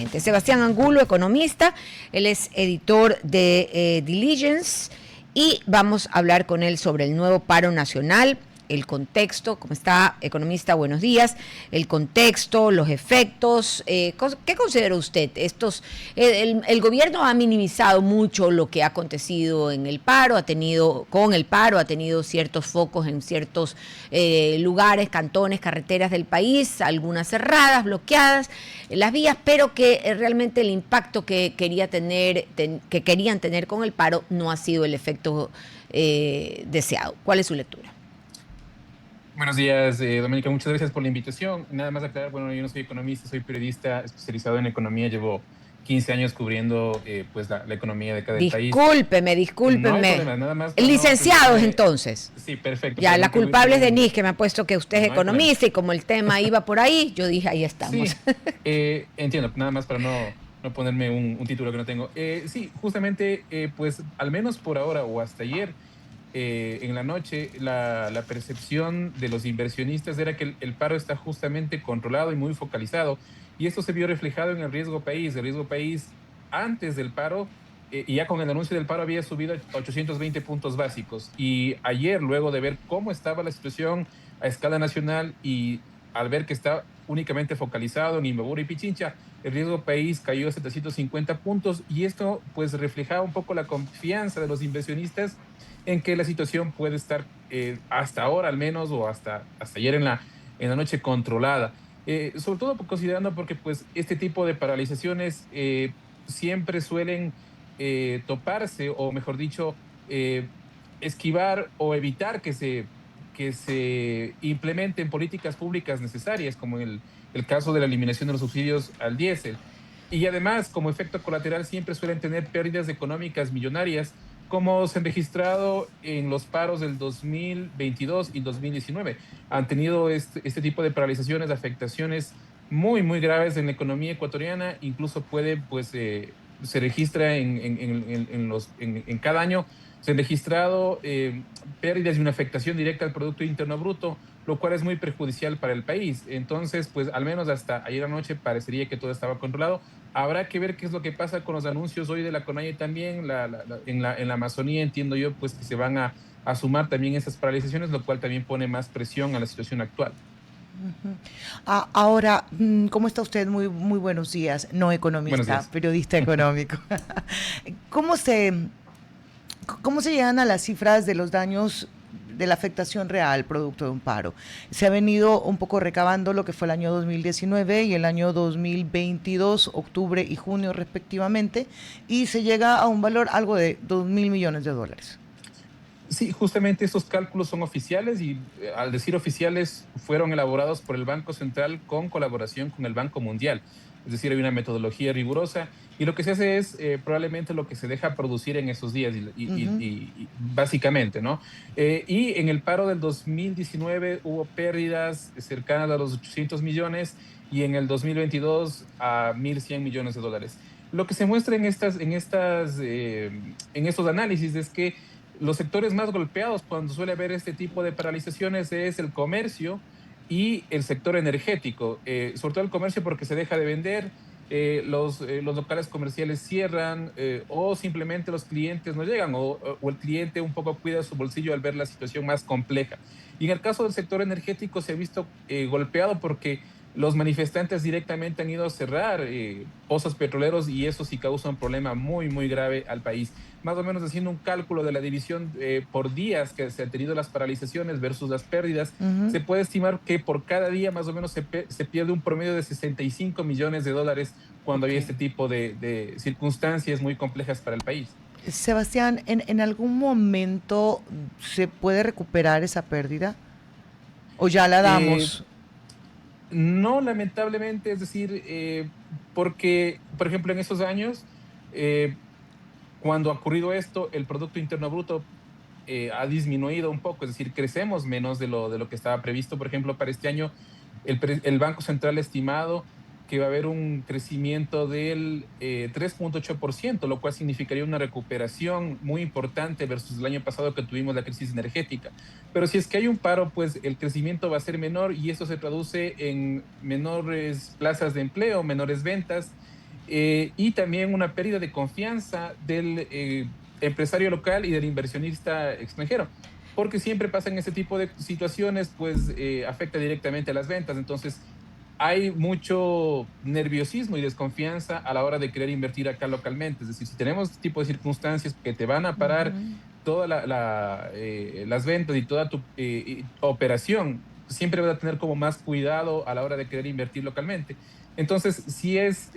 Sebastián Angulo, economista, él es editor de Diligence y vamos a hablar con él sobre el nuevo paro nacional, el contexto. ¿Cómo está, economista? Buenos días. El contexto, los efectos. ¿Qué considera usted? El gobierno ha minimizado mucho lo que ha acontecido en el paro, ha tenido ciertos focos en ciertos lugares, cantones, carreteras del país, algunas cerradas, bloqueadas, las vías, pero que realmente el impacto que querían tener con el paro no ha sido el efecto deseado. ¿Cuál es su lectura? Buenos días, Doménica. Muchas gracias por la invitación. Nada más aclarar, bueno, yo no soy economista, soy periodista especializado en economía. Llevo 15 años cubriendo pues la economía de acá del país. No hay Discúlpeme. problema, nada más para no Licenciados, atribuirme. entonces. Sí, perfecto, Ya, para no la culpable atribuirme es Denise, que me ha puesto que usted es No hay problema. economista y como el tema iba por ahí, yo dije, ahí estamos. Sí, entiendo, nada más para no ponerme un título que no tengo. Sí, justamente, pues al menos por ahora o hasta ayer, en la noche, la percepción de los inversionistas era que el paro está justamente controlado y muy focalizado. Y esto se vio reflejado en el riesgo país. El riesgo país antes del paro, y ya con el anuncio del paro, había subido a 820 puntos básicos. Y ayer, luego de ver cómo estaba la situación a escala nacional y al ver que está únicamente focalizado en Imbabura y Pichincha, el riesgo país cayó a 750 puntos y esto pues reflejaba un poco la confianza de los inversionistas en que la situación puede estar hasta ahora al menos o hasta ayer en la noche controlada. Sobre todo considerando porque pues este tipo de paralizaciones siempre suelen toparse o mejor dicho, esquivar o evitar que se implementen políticas públicas necesarias, como el caso de la eliminación de los subsidios al diésel. Y además, como efecto colateral, siempre suelen tener pérdidas económicas millonarias, como se han registrado en los paros del 2022 y 2019. Han tenido este tipo de paralizaciones, afectaciones muy, muy graves en la economía ecuatoriana. Incluso pues, se registra en cada año, se han registrado pérdidas y una afectación directa al Producto Interno Bruto, lo cual es muy perjudicial para el país. Entonces, pues al menos hasta ayer anoche parecería que todo estaba controlado. Habrá que ver qué es lo que pasa con los anuncios hoy de la CONAIE también. En la Amazonía entiendo yo pues que se van a sumar también esas paralizaciones, lo cual también pone más presión a la situación actual. Ahora, ¿cómo está usted? Muy, muy buenos días. No Buenos economista, días. periodista económico. ¿Cómo se, ¿Cómo se llegan a las cifras de los daños de la afectación real producto de un paro? Se ha venido un poco recabando lo que fue el año 2019 y el año 2022, octubre y junio respectivamente, y se llega a un valor algo de 2.000 millones de dólares. Sí, justamente estos cálculos son oficiales y al decir oficiales fueron elaborados por el Banco Central con colaboración con el Banco Mundial. Es decir, hay una metodología rigurosa y lo que se hace es probablemente lo que se deja producir en esos días Ujú. y básicamente, ¿no? Y en el paro del 2019 hubo pérdidas cercanas a los 800 millones y en el 2022 a 1.100 millones de dólares. Lo que se muestra en estos análisis es que los sectores más golpeados cuando suele haber este tipo de paralizaciones es el comercio y el sector energético, sobre todo el comercio porque se deja de vender, los locales comerciales cierran o simplemente los clientes no llegan o el cliente un poco cuida su bolsillo al ver la situación más compleja. Y en el caso del sector energético se ha visto golpeado porque los manifestantes directamente han ido a cerrar pozos petroleros y eso sí causa un problema muy, muy grave al país. Más o menos haciendo un cálculo de la división por días que se han tenido las paralizaciones versus las pérdidas, Ujú. se puede estimar que por cada día más o menos se pierde un promedio de 65 millones de dólares cuando hay Ok. este tipo de circunstancias muy complejas para el país. Sebastián, ¿en algún momento se puede recuperar esa pérdida? ¿O ya la Eh, damos? no, lamentablemente, es decir, porque, por ejemplo, en esos años, eh, cuando ha ocurrido esto, el Producto Interno Bruto ha disminuido un poco, es decir, crecemos menos de lo que estaba previsto. Por ejemplo, para este año, el Banco Central ha estimado que va a haber un crecimiento del 3,8%, lo cual significaría una recuperación muy importante versus el año pasado que tuvimos la crisis energética. Pero si es que hay un paro, pues el crecimiento va a ser menor y eso se traduce en menores plazas de empleo, menores ventas y también una pérdida de confianza del empresario local y del inversionista extranjero. Porque siempre pasan ese tipo de situaciones, pues afecta directamente a las ventas. Entonces, hay mucho nerviosismo y desconfianza a la hora de querer invertir acá localmente. Es decir, si tenemos este tipo de circunstancias que te van a parar todas las ventas y toda tu operación, siempre vas a tener como más cuidado a la hora de querer invertir localmente. Entonces, sí es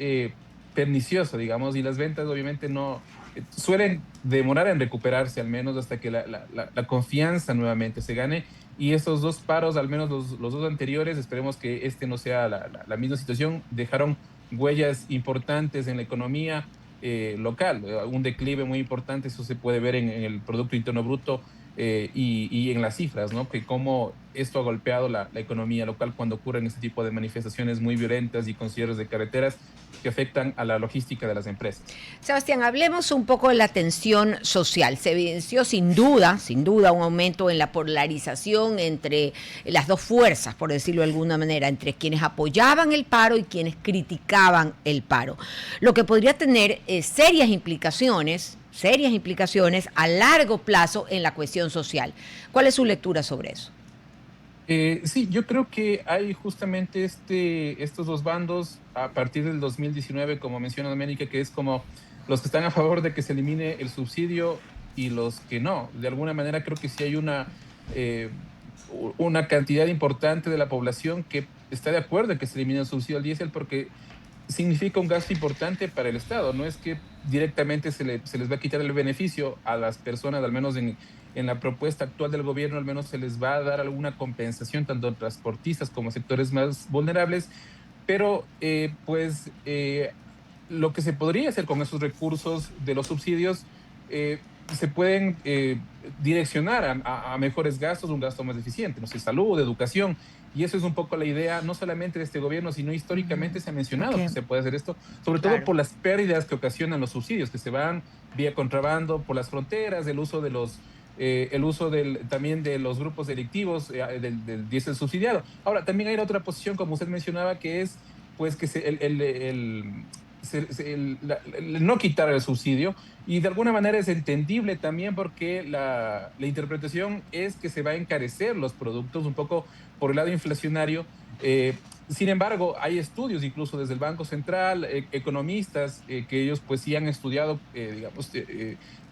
pernicioso, digamos, y las ventas obviamente no suelen demorar en recuperarse, al menos hasta que la confianza nuevamente se gane. Y esos dos paros, al menos los dos anteriores, esperemos que este no sea la misma situación, dejaron huellas importantes en la economía local, un declive muy importante, eso se puede ver en el Producto Interno Bruto y en las cifras, ¿no? Que cómo esto ha golpeado la economía local cuando ocurren este tipo de manifestaciones muy violentas y con cierres de carreteras que afectan a la logística de las empresas. Sebastián, hablemos un poco de la tensión social. Se evidenció sin duda, un aumento en la polarización entre las dos fuerzas, por decirlo de alguna manera, entre quienes apoyaban el paro y quienes criticaban el paro. Lo que podría tener serias implicaciones a largo plazo en la cuestión social. ¿Cuál es su lectura sobre eso? Sí, yo creo que hay justamente estos dos bandos a partir del 2019, como menciona América, que es como los que están a favor de que se elimine el subsidio y los que no. De alguna manera creo que sí hay eh, una cantidad importante de la población que está de acuerdo en que se elimine el subsidio al diésel porque significa un gasto importante para el Estado. No es que directamente se les va a quitar el beneficio a las personas, al menos en la propuesta actual del gobierno, al menos se les va a dar alguna compensación tanto a transportistas como a sectores más vulnerables, pero lo que se podría hacer con esos recursos de los subsidios se pueden direccionar a mejores gastos, un gasto más eficiente, no sé, salud, educación. Y eso es un poco la idea, no solamente de este gobierno, sino históricamente se ha mencionado que se puede hacer esto, sobre todo por las pérdidas que ocasionan los subsidios, que se van vía contrabando por las fronteras, el uso también de los grupos delictivos del diésel subsidiado. Ahora, también hay otra posición, como usted mencionaba, que es pues que el no quitar el subsidio, y de alguna manera es entendible también porque la interpretación es que se va a encarecer los productos un poco por el lado inflacionario. Sin embargo, hay estudios incluso desde el Banco Central, economistas que ellos pues sí han estudiado,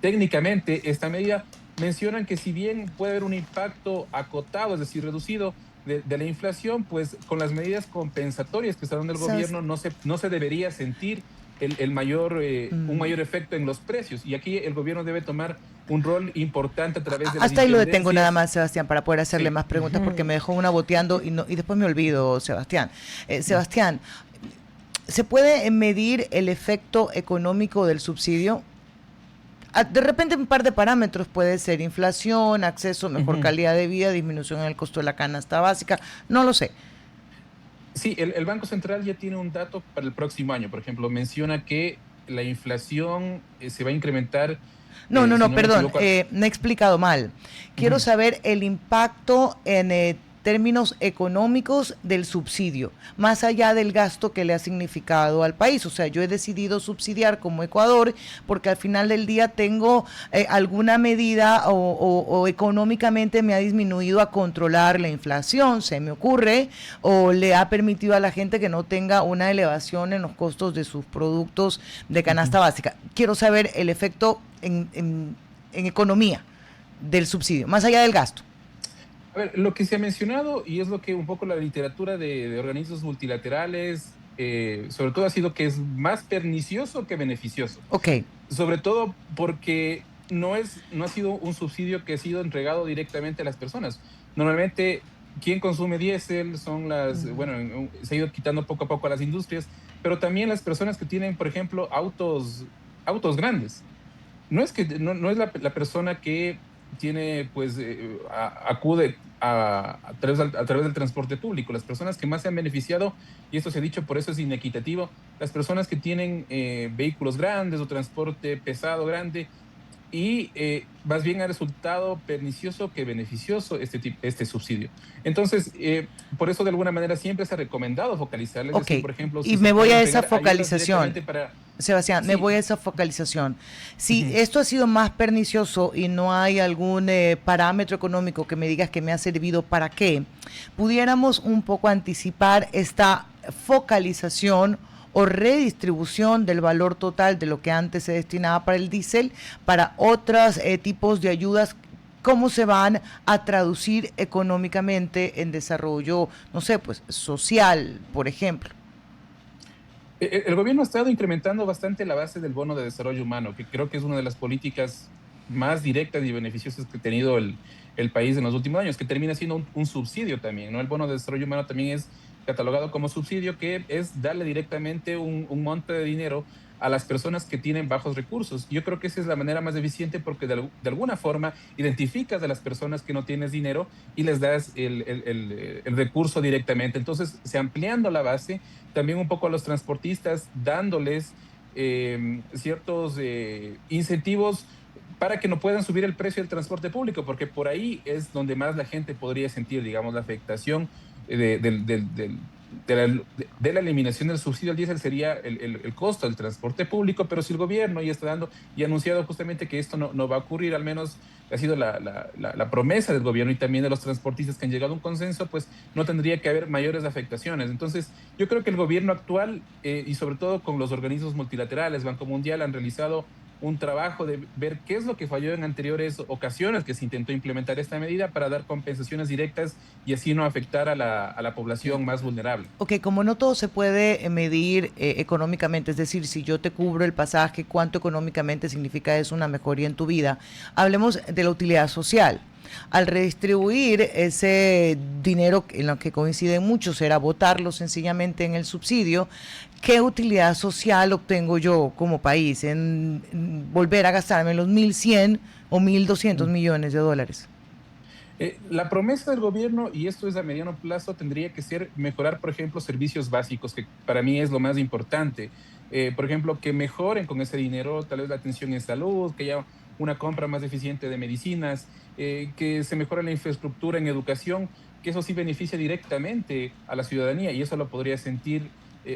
técnicamente esta medida, mencionan que si bien puede haber un impacto acotado, es decir, reducido, de la inflación, pues con las medidas compensatorias que está dando el gobierno no se debería sentir un mayor efecto en los precios. Y aquí el gobierno debe tomar un rol importante a través de las Hasta ahí lo detengo nada más, Sebastián, para poder hacerle más preguntas, porque me dejó una boteando y después me olvido, Sebastián. Sebastián, ¿se puede medir el efecto económico del subsidio? De repente un par de parámetros puede ser inflación, acceso, mejor calidad de vida, disminución en el costo de la canasta básica, no lo sé. Sí, el Banco Central ya tiene un dato para el próximo año. Por ejemplo, menciona que la inflación se va a incrementar. No, perdón, me he explicado mal. Quiero saber el impacto en términos económicos del subsidio, más allá del gasto que le ha significado al país. O sea, yo he decidido subsidiar como Ecuador porque al final del día tengo alguna medida o económicamente me ha disminuido a controlar la inflación, se me ocurre, o le ha permitido a la gente que no tenga una elevación en los costos de sus productos de canasta básica. Quiero saber el efecto en economía del subsidio, más allá del gasto. A ver, lo que se ha mencionado, y es lo que un poco la literatura de organismos multilaterales, sobre todo ha sido que es más pernicioso que beneficioso. Ok. Sobre todo porque no ha sido un subsidio que ha sido entregado directamente a las personas. Normalmente, quien consume diésel son se ha ido quitando poco a poco a las industrias, pero también las personas que tienen, por ejemplo, autos grandes. No es la persona que tiene, pues, acude a través del transporte público. Las personas que más se han beneficiado, y esto se ha dicho, por eso es inequitativo, las personas que tienen vehículos grandes o transporte pesado grande, y más bien ha resultado pernicioso que beneficioso este subsidio. Entonces, por eso de alguna manera siempre se ha recomendado focalizar, es Ok, decir, por ejemplo, y si se me voy pueden a esa entregar ayudas focalización. directamente para... Sebastián, me Sí. voy a esa focalización. Si Ujú. esto ha sido más pernicioso y no hay algún parámetro económico que me digas que me ha servido para qué, pudiéramos un poco anticipar esta focalización o redistribución del valor total de lo que antes se destinaba para el diésel para otros tipos de ayudas. ¿Cómo se van a traducir económicamente en desarrollo, no sé, pues social, por ejemplo? El gobierno ha estado incrementando bastante la base del bono de desarrollo humano, que creo que es una de las políticas más directas y beneficiosas que ha tenido el país en los últimos años, que termina siendo un subsidio también, ¿no? El bono de desarrollo humano también es catalogado como subsidio, que es darle directamente un monto de dinero a las personas que tienen bajos recursos. Yo creo que esa es la manera más eficiente porque de alguna forma identificas a las personas que no tienes dinero y les das el recurso directamente. Entonces, se ampliando la base, también un poco a los transportistas, dándoles ciertos incentivos para que no puedan subir el precio del transporte público, porque por ahí es donde más la gente podría sentir, digamos, la afectación de la eliminación del subsidio al diésel sería el costo del transporte público, pero si el gobierno ya está dando y ha anunciado justamente que esto no va a ocurrir, al menos ha sido la promesa del gobierno y también de los transportistas que han llegado a un consenso, pues no tendría que haber mayores afectaciones. Entonces, yo creo que el gobierno actual y sobre todo con los organismos multilaterales, Banco Mundial, han realizado un trabajo de ver qué es lo que falló en anteriores ocasiones que se intentó implementar esta medida para dar compensaciones directas y así no afectar a la población más vulnerable. Ok, como no todo se puede medir económicamente, es decir, si yo te cubro el pasaje, ¿cuánto económicamente significa eso una mejoría en tu vida? Hablemos de la utilidad social. Al redistribuir ese dinero en lo que coinciden muchos, era botarlo sencillamente en el subsidio, ¿qué utilidad social obtengo yo como país en volver a gastarme los 1.100 o 1.200 millones de dólares? La promesa del gobierno, y esto es a mediano plazo, tendría que ser mejorar, por ejemplo, servicios básicos, que para mí es lo más importante. Por ejemplo, que mejoren con ese dinero tal vez la atención en salud, que haya una compra más eficiente de medicinas, que se mejore la infraestructura en educación, que eso sí beneficia directamente a la ciudadanía y eso lo podría sentir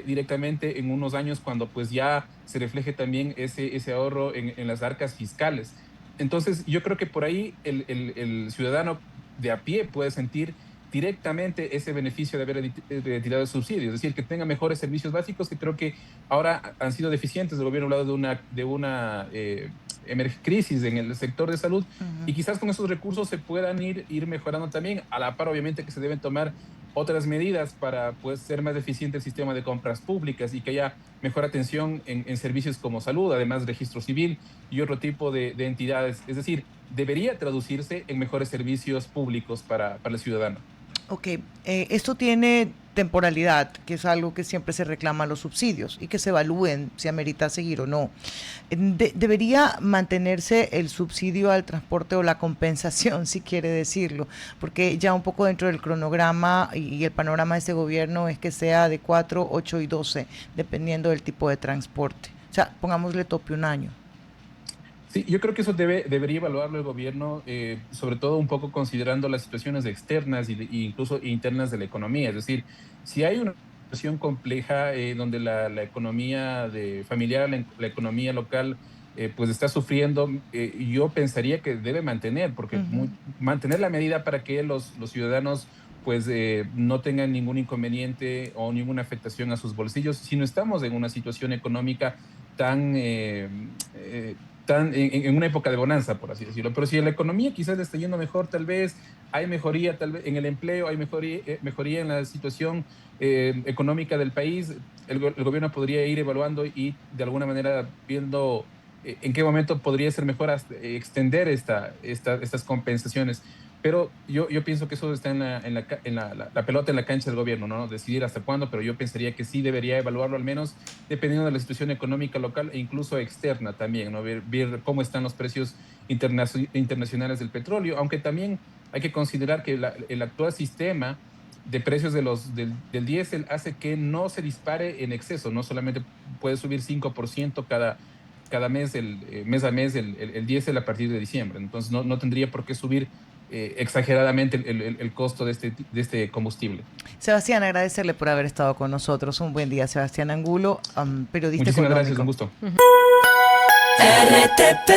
directamente en unos años cuando pues ya se refleje también ese ahorro en las arcas fiscales. Entonces, yo creo que por ahí el ciudadano de a pie puede sentir directamente ese beneficio de haber retirado el subsidio, es decir, que tenga mejores servicios básicos que creo que ahora han sido deficientes. El gobierno ha hablado de una crisis en el sector de salud y quizás con esos recursos se puedan ir mejorando también, a la par obviamente que se deben tomar otras medidas para pues, ser más eficiente el sistema de compras públicas y que haya mejor atención en servicios como salud, además registro civil y otro tipo de entidades. Es decir, debería traducirse en mejores servicios públicos para el ciudadano. Ok, esto tiene temporalidad, que es algo que siempre se reclama a los subsidios y que se evalúen si amerita seguir o no. Debería mantenerse el subsidio al transporte o la compensación, si quiere decirlo, porque ya un poco dentro del cronograma y el panorama de este gobierno es que sea de 4, 8 y 12, dependiendo del tipo de transporte. O sea, pongámosle tope un año. Sí, yo creo que eso debería evaluarlo el gobierno, sobre todo un poco considerando las situaciones externas e incluso internas de la economía. Es decir, si hay una situación compleja donde la economía familiar, la economía local, pues está sufriendo, yo pensaría que debe mantener, porque mantener la medida para que los ciudadanos pues no tengan ningún inconveniente o ninguna afectación a sus bolsillos, si no estamos en una situación económica tan en una época de bonanza, por así decirlo. Pero si la economía quizás le está yendo mejor, tal vez hay mejoría tal vez en el empleo, hay mejoría en la situación económica del país, el gobierno podría ir evaluando y de alguna manera viendo en qué momento podría ser mejor extender estas compensaciones. Pero yo pienso que eso está en la pelota en la cancha del gobierno, ¿no? Decidir hasta cuándo, pero yo pensaría que sí debería evaluarlo al menos dependiendo de la situación económica local e incluso externa también, ¿no? Ver cómo están los precios internacionales del petróleo, aunque también hay que considerar que el actual sistema de precios del diésel hace que no se dispare en exceso, no solamente puede subir 5% cada mes, mes a mes, el diésel a partir de diciembre. Entonces no tendría por qué subir exageradamente el costo de este combustible. Sebastián, agradecerle por haber estado con nosotros. Un buen día, Sebastián Angulo, periodista Muchísimas económico. gracias, un gusto. RTP